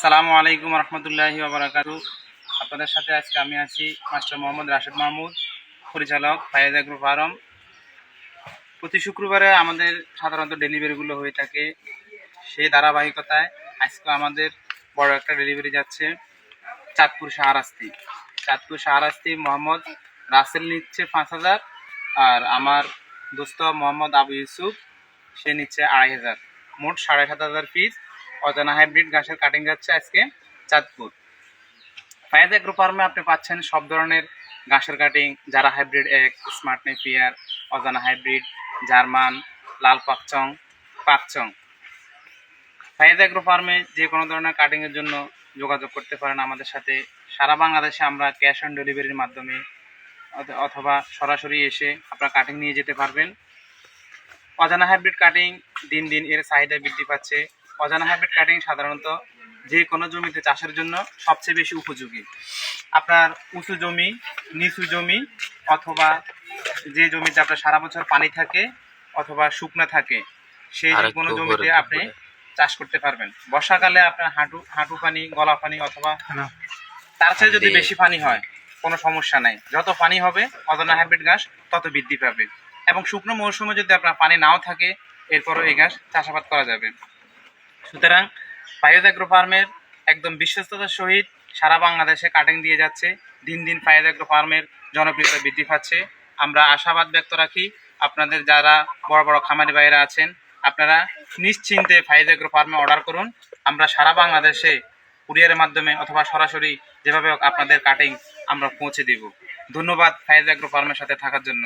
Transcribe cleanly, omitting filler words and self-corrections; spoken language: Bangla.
আসসালামু আলাইকুম রহমতুল্লাহি ওয়া বারাকাতুহু। আপনাদের সাথে আজকে আমি আছি মাস্টার মোহাম্মদ রাশেদ মাহমুদ, পরিচালক ফায়েজ এগ্রো ফার্ম। প্রতি শুক্রবারে আমাদের সাধারণত ডেলিভারিগুলো হয়ে থাকে, সেই ধারাবাহিকতায় আজকে আমাদের বড় একটা ডেলিভারি যাচ্ছে চাঁদপুর শাহরাস্তি মোহাম্মদ রাসেল নিচ্ছে 5,000, আর আমার দোস্ত মোহাম্মদ আবু ইউসুফ সে নিচ্ছে 2,500, মোট 7,500 পিস অজানা হাইব্রিড ঘাসের কাটিং যাচ্ছে আজকে চাঁদপুর। ফায়েজ এগ্রো ফার্মে আপনি পাচ্ছেন সব ধরনের ঘাসের কাটিং, যারা হাইব্রিড 1, স্মার্ট নেপিয়ার, অজানা হাইব্রিড, জার্মান, লাল পাকচং। ফায়েজ এগ্রো ফার্মে যে কোনো ধরনের কাটিংয়ের জন্য যোগাযোগ করতে পারেন আমাদের সাথে। সারা বাংলাদেশে আমরা ক্যাশ অন ডেলিভারির মাধ্যমে অথবা সরাসরি এসে আপনারা কাটিং নিয়ে যেতে পারবেন। অজানা হাইব্রিড কাটিং দিন দিন এর চাহিদা বৃদ্ধি পাচ্ছে। অজানা হাইব্রিড কাটিং সাধারণত যে কোনো জমিতে চাষের জন্য সবচেয়ে বেশি উপযোগী। আপনার উঁচু জমি, নিচু জমি, অথবা যে জমিতে আপনার সারা বছর পানি থাকে অথবা শুকনো থাকে, সেই কোনো জমিতে আপনি চাষ করতে পারবেন। বর্ষাকালে আপনার হাঁটু পানি, গলা পানি অথবা তার চেয়ে যদি বেশি পানি হয় কোনো সমস্যা নাই, যত পানি হবে অজানা হাইব্রিড ঘাস তত বৃদ্ধি পাবে। এবং শুকনো মৌসুমে যদি আপনার পানি নাও থাকে, এরপরও এই ঘাস চাষাবাদ করা যাবে। সুতরাং ফায়েজ এগ্রো ফার্মের একদম বিশ্বস্ততার সহিত সারা বাংলাদেশে কাটিং দিয়ে যাচ্ছে। দিন দিন ফায়েজ এগ্রো ফার্মের জনপ্রিয়তা বৃদ্ধি পাচ্ছে। আমরা আশাবাদ ব্যক্ত রাখি, আপনাদের যারা বড় বড় খামারি ভাইয়েরা আছেন, আপনারা নিশ্চিন্তে ফায়েজ এগ্রো ফার্মে অর্ডার করুন। আমরা সারা বাংলাদেশে কুরিয়ারের মাধ্যমে অথবা সরাসরি যেভাবে হোক আপনাদের কাটিং আমরা পৌঁছে দেব। ধন্যবাদ ফায়েজ এগ্রো ফার্মের সাথে থাকার জন্য।